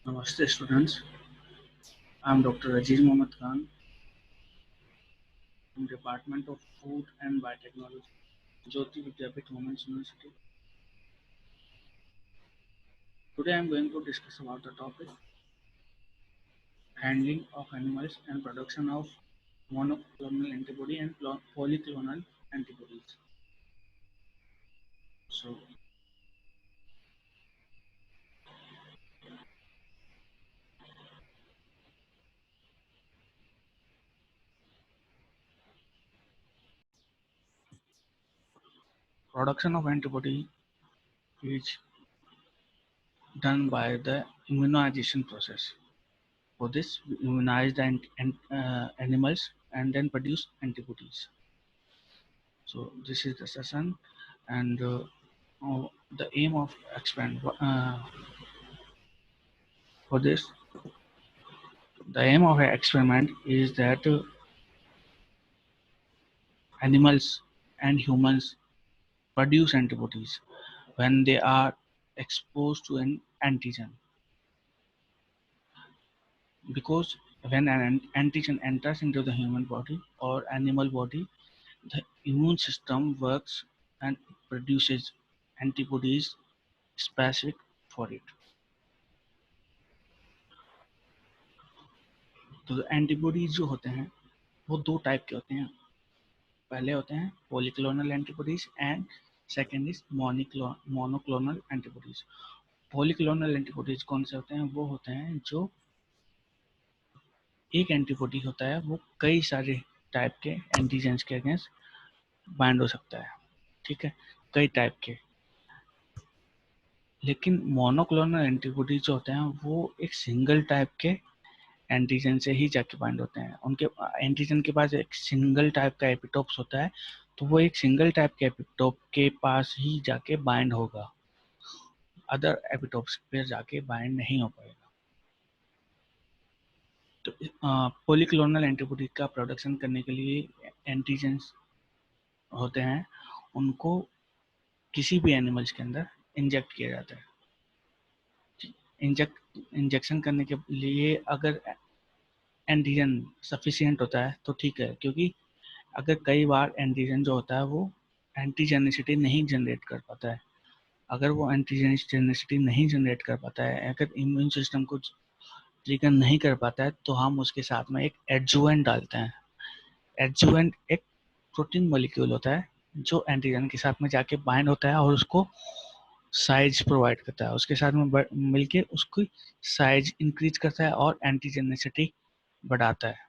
Namaste students, I am Dr. Aziz Mohammad Khan from Department of Food and Biotechnology, Jyoti Vidyapith Women's University. Today I am going to discuss about the topic handling of animals and production of monoclonal antibody and polyclonal antibodies. So, production of antibody is done by the immunization process. For this, we immunize the animals and then produce antibodies. So this is the session, and the aim of experiment for this, the aim of an experiment is that animals and humans produce antibodies when they are exposed to an antigen, because when an antigen enters into the human body or animal body, the immune system works and produces antibodies specific for it. तो antibodies जो होते हैं वो दो type के होते हैं. पहले होते हैं polyclonal antibodies and second is monoclonal antibodies. Polyclonal antibodies कौन से होते हैं? वो होते हैं जो एक एंटीबॉडी होता है वो कई सारे टाइप के एंटीजेंस के अगेंस्ट बाइंड हो सकता है. ठीक है, कई टाइप के. लेकिन मोनोक्लोनल एंटीबॉडी जो होते हैं वो एक सिंगल टाइप के एंटीजन से ही जाके बाइंड होते हैं. उनके एंटीजन के पास एक सिंगल टाइप का एपिटोप्स होता है, तो वो एक सिंगल टाइप के एपिटोप के पास ही जाके बाइंड होगा, अदर एपिटोप्स पे जाके बाइंड नहीं हो पाएगा. तो पॉलीक्लोनल एंटीबॉडी का प्रोडक्शन करने के लिए एंटीजेंस होते हैं, उनको किसी भी एनिमल्स के अंदर इंजेक्ट किया जाता है. इंजेक्शन करने के लिए अगर एंटीजन सफिशिएंट होता है तो ठीक है, क्योंकि अगर कई बार एंटीजन जो होता है वो एंटीजेनिसिटी नहीं जनरेट कर पाता है. अगर वो एंटीजेनिसिटी नहीं जनरेट कर पाता है, अगर इम्यून सिस्टम को ट्रिगर नहीं कर पाता है, तो हम उसके साथ में एक एडजुवेंट डालते हैं. एडजुवेंट एक प्रोटीन मॉलिक्यूल होता है जो एंटीजन के साथ में जाके बाइंड होता है और उसको साइज प्रोवाइड करता है, उसके साथ में मिलके उसकी साइज इंक्रीज करता है और एंटीजेनिसिटी बढ़ाता है.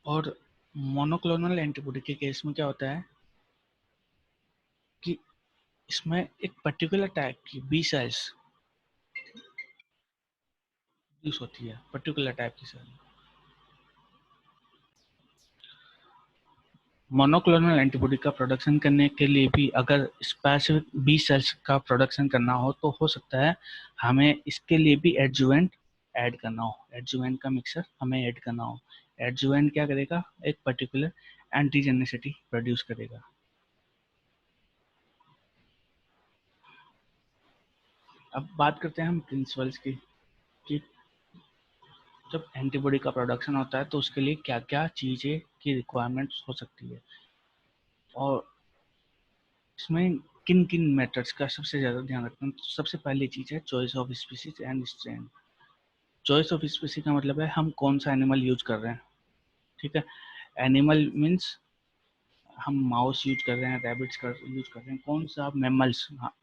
और मोनोक्लोनल एंटीबॉडी के केस में क्या होता है कि इसमें एक पर्टिकुलर टाइप की बी सेल्स यूज होती है, पर्टिकुलर टाइप की सेल. मोनोक्लोनल एंटीबॉडी का प्रोडक्शन करने के लिए भी अगर स्पेसिफिक बी सेल्स का प्रोडक्शन करना हो तो हो सकता है हमें इसके लिए भी एडजुवेंट ऐड करना हो, एडजुवेंट का मिक्सर हमें ऐड करना हो. एडजुवेंट क्या करेगा? एक पर्टिकुलर एंटीजेनिसिटी प्रोड्यूस करेगा. अब बात करते हैं हम प्रिंसिपल्स की कि जब एंटीबॉडी का प्रोडक्शन होता है तो उसके लिए क्या क्या चीज़ें की रिक्वायरमेंट्स हो सकती है, और इसमें किन किन मेथड्स का सबसे ज़्यादा ध्यान रखना है. तो सबसे पहली चीज़ है choice of species and strain. Choice of species का मतलब है हम कौन सा एनिमल यूज कर रहे हैं. ठीक है, एनिमल मीन्स हम माउस यूज कर रहे हैं, रैबिट्स यूज कर रहे हैं, कौन सा मैमल्स. हाँ,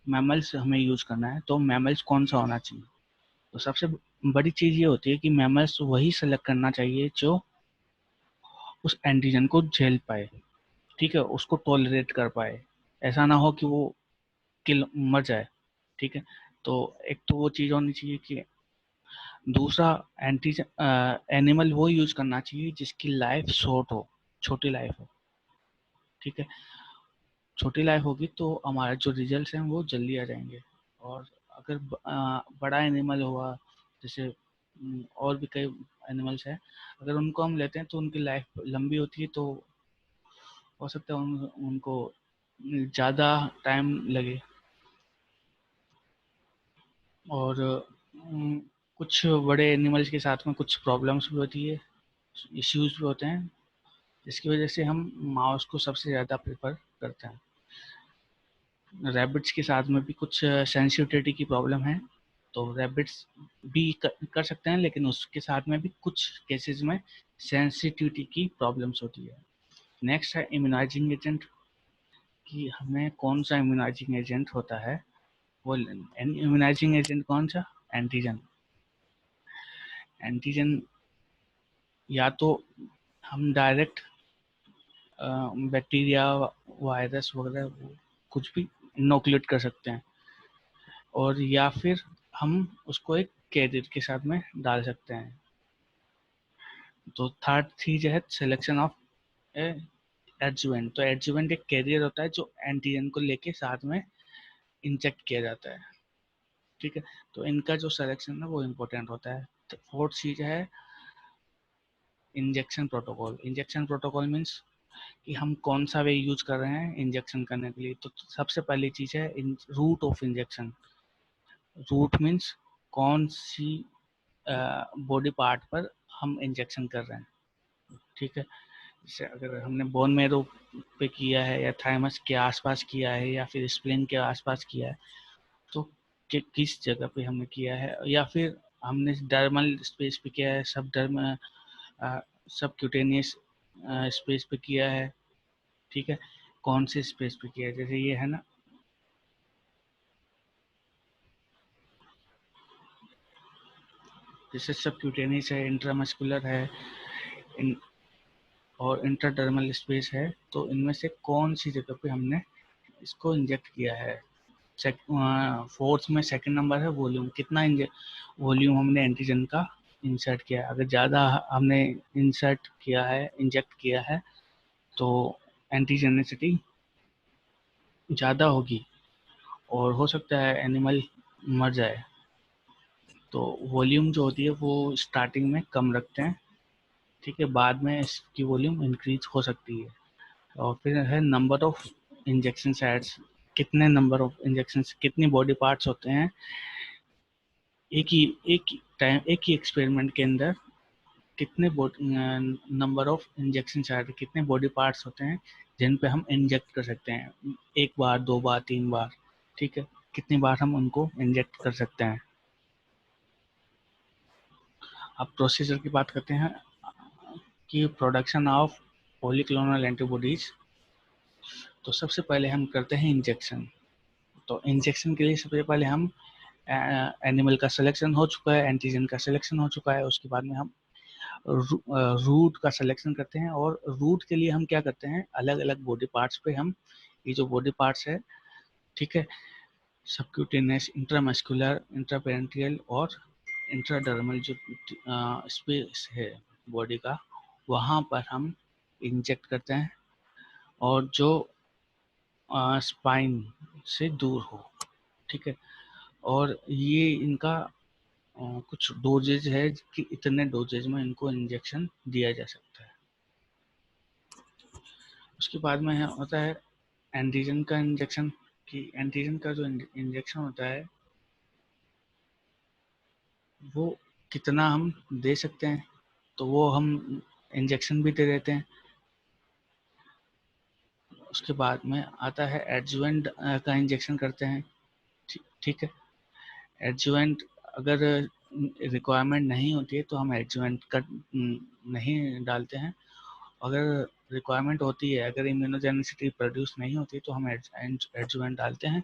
मैमल्स हमें यूज करना है, तो मैमल्स कौन सा होना चाहिए. तो सबसे बड़ी चीज़ ये होती है कि मैमल्स वही सेलेक्ट करना चाहिए जो उस एंटीजन को झेल पाए. ठीक है, उसको टॉलरेट कर पाए. ऐसा ना हो कि वो किल मर जाए. ठीक है, तो एक तो वो चीज़ होनी चाहिए कि दूसरा एंटीजन एनिमल वो यूज करना चाहिए जिसकी लाइफ शॉर्ट हो, छोटी लाइफ हो. ठीक है, छोटी लाइफ होगी तो हमारे जो रिजल्ट्स हैं वो जल्दी आ जाएंगे. और अगर बड़ा एनिमल हुआ, जैसे और भी कई एनिमल्स हैं, अगर उनको हम लेते हैं तो उनकी लाइफ लंबी होती है, तो हो सकता है उनको ज़्यादा टाइम लगे. और कुछ बड़े एनिमल्स के साथ में कुछ प्रॉब्लम्स भी होती है, इश्यूज भी होते हैं, जिसकी वजह से हम माउस को सबसे ज़्यादा प्रेफर करते हैं। रैबिट्स के साथ में भी कुछ सेंसिटिविटी की प्रॉब्लम है, तो रैबिट्स भी कर सकते हैं, लेकिन उसके साथ में भी कुछ केसेस में सेंसिटिविटी की प्रॉब्लम्स होती है। नेक्स्ट है इम्यूनाइजिंग एजेंट, कि हमें कौन सा इम्यूनाइजिंग एजेंट होता है। वो इम्यूनाइजिंग एजेंट कौन सा? एंटीजन। एंटीजन या तो हम डायरेक्ट बैक्टीरिया, वायरस वगैरह कुछ भी इनोकुलेट कर सकते हैं, और या फिर हम उसको एक कैरियर के साथ में डाल सकते हैं। तो थर्ड चीज है सिलेक्शन ऑफ एडजुवेंट। तो एडजुवेंट एक कैरियर होता है जो एंटीजन को लेके साथ में इंजेक्ट किया जाता है, ठीक है। तो इनका जो सिलेक्शन है वो इम्पोर्टेंट होता है। तो फोर्थ चीज है injection protocol. Injection protocol means कि हम कौन सा वे यूज कर रहे हैं इंजेक्शन करने के लिए। तो सबसे पहली चीज है route of injection. Route means कौन सी बॉडी पार्ट पर हम इंजेक्शन कर रहे हैं, ठीक है। जैसे अगर हमने बोन मैरो पे किया है, या थाइमस के आसपास किया है, या फिर स्प्लीन के आसपास किया है, तो किस जगह पे हमने किया है, या फिर हमने डर्मल स्पेस पे किया है, सब क्यूटेनियस स्पेस पे किया है, ठीक है। कौन से स्पेस पे किया है, जैसे ये है ना, जैसे सब क्यूटेनियस है, इंट्रामस्कुलर है, इन, और इंट्राडर्मल स्पेस है। तो इनमें से कौन सी जगह पे हमने इसको इंजेक्ट किया है। फोर्थ में सेकंड नंबर है वॉल्यूम, कितना वॉल्यूम हमने एंटीजन का इंसर्ट किया है। अगर ज़्यादा हमने इंसर्ट किया है, इंजेक्ट किया है, तो एंटीजेनिसिटी ज़्यादा होगी, और हो सकता है एनिमल मर जाए। तो वॉल्यूम जो होती है वो स्टार्टिंग में कम रखते हैं, ठीक है, बाद में इसकी वॉल्यूम इंक्रीज हो सकती है। और फिर है नंबर ऑफ इंजेक्शन साइट्स, कितने नंबर ऑफ इंजेक्शन, कितनी बॉडी पार्ट्स होते हैं एक ही एक्सपेरिमेंट के अंदर, कितने नंबर ऑफ इंजेक्शन साइट, कितने बॉडी पार्ट्स होते हैं जिन पे हम इंजेक्ट कर सकते हैं, एक बार, दो बार, तीन बार, ठीक है, कितनी बार हम उनको इंजेक्ट कर सकते हैं। अब प्रोसीजर की बात करते हैं कि प्रोडक्शन ऑफ पॉलीक्लोनल एंटीबॉडीज। तो सबसे पहले हम करते हैं इंजेक्शन। तो इंजेक्शन के लिए सबसे पहले हम एनिमल का सिलेक्शन हो चुका है, एंटीजन का सिलेक्शन हो चुका है, उसके बाद में हम रूट का सिलेक्शन करते हैं। और रूट के लिए हम क्या करते हैं, अलग अलग बॉडी पार्ट्स पे हम, ये जो बॉडी पार्ट्स है, ठीक है, सबक्यूटेनियस, इंट्रामस्कुलर, इंट्रापेरेंटियल और इंट्राडर्मल जो स्पेस है बॉडी का, वहाँ पर हम इंजेक्ट करते हैं, और जो स्पाइन से दूर हो, ठीक है। और ये इनका कुछ डोजेज है कि इतने डोजेज में इनको इंजेक्शन दिया जा सकता है। उसके बाद में होता है एंटीजन का इंजेक्शन। कि एंटीजन का जो इंजेक्शन होता है वो कितना हम दे सकते हैं, तो वो हम इंजेक्शन भी दे देते हैं। उसके बाद में आता है एडजुवेंट का इंजेक्शन करते हैं, ठीक है। एडजुवेंट अगर रिक्वायरमेंट नहीं होती है तो हम एडजुवेंट का नहीं डालते हैं। अगर रिक्वायरमेंट होती है, अगर इम्यूनोजेनिसिटी प्रोड्यूस नहीं होती, तो हम एडजुवेंट डालते हैं,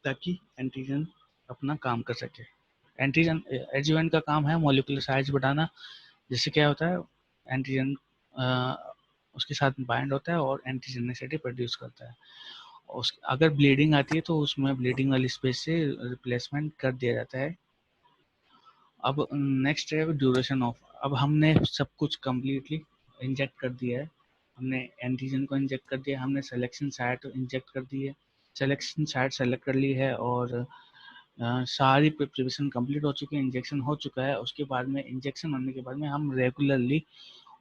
ताकि एंटीजन अपना काम कर सके। एंटीजन एडजुवेंट का काम है मॉलिक्यूलर साइज बढ़ाना, जिससे क्या होता है, एंटीजन उसके साथ बाइंड होता है और एंटीजेनिसिटी प्रोड्यूस करता है। अगर ब्लीडिंग आती है तो उसमें ब्लीडिंग वाली स्पेस से रिप्लेसमेंट कर दिया जाता है। अब नेक्स्ट है ड्यूरेशन ऑफ। अब हमने सब कुछ कम्प्लीटली इंजेक्ट कर दिया है, हमने एंटीजन को इंजेक्ट कर दिया, हमने सिलेक्शन साइट इंजेक्ट कर दी है, सिलेक्शन साइट सेलेक्ट कर ली है, और सारी प्रिपरेशन कंप्लीट हो चुकी है, इंजेक्शन हो चुका है। उसके बाद में इंजेक्शन होने के बाद में हम रेगुलरली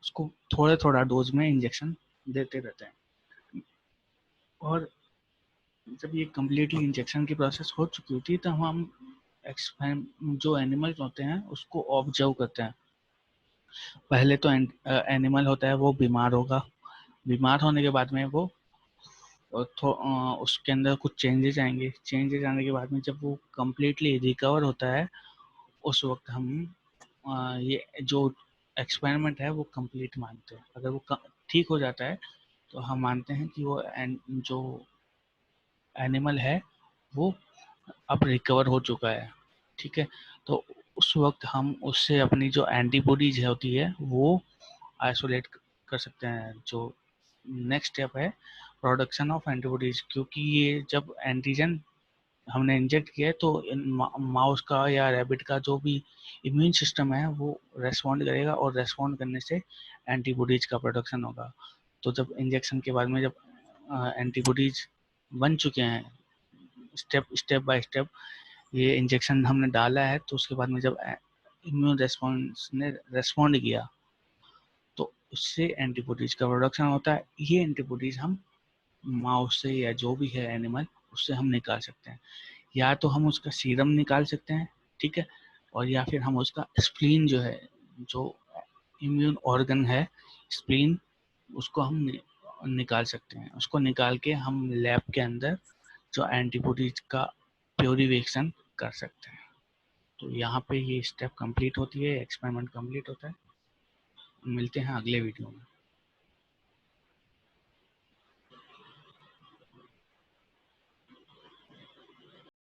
उसको थोड़ा थोड़ा डोज में इंजेक्शन देते रहते हैं। और जब ये कम्प्लीटली इंजेक्शन की प्रोसेस हो चुकी होती है तो हम जो एनिमल्स होते हैं उसको ऑब्जर्व करते हैं। पहले तो एनिमल होता है वो बीमार होगा, बीमार होने के बाद में वो उसके अंदर कुछ चेंजेस आएंगे, चेंजेस आने के बाद में जब वो कम्प्लीटली रिकवर होता है उस वक्त हम ये जो एक्सपेरिमेंट है वो कंप्लीट मानते हैं। अगर वो ठीक हो जाता है तो हम मानते हैं कि वो जो एनिमल है वो अब रिकवर हो चुका है। ठीक है, तो उस वक्त हम उससे अपनी जो एंटीबॉडीज होती है वो आइसोलेट कर सकते हैं। जो नेक्स्ट स्टेप है प्रोडक्शन ऑफ एंटीबॉडीज, क्योंकि ये जब एंटीजन हमने इंजेक्ट किया है तो माउस का या रैबिट का जो भी इम्यून सिस्टम है वो रेस्पॉन्ड करेगा, और रेस्पॉन्ड करने से एंटीबॉडीज का प्रोडक्शन होगा। तो जब इंजेक्शन के बाद में जब एंटीबॉडीज बन चुके हैं, स्टेप बाय स्टेप ये इंजेक्शन हमने डाला है, तो उसके बाद में जब इम्यून रेस्पॉन्स ने रेस्पॉन्ड किया तो उससे एंटीबॉडीज का प्रोडक्शन होता है। ये एंटीबॉडीज हम माउस से या जो भी है एनिमल उससे हम निकाल सकते हैं। या तो हम उसका सीरम निकाल सकते हैं, ठीक है, और या फिर हम उसका स्प्लीन जो है, जो इम्यून ऑर्गन है स्प्लीन, उसको हम निकाल सकते हैं। उसको निकाल के हम लैब के अंदर जो एंटीबॉडीज का प्योरीफिकेशन कर सकते हैं। तो यहाँ पे ये स्टेप कंप्लीट होती है, एक्सपेरिमेंट कंप्लीट होता है। मिलते हैं अगले वीडियो में।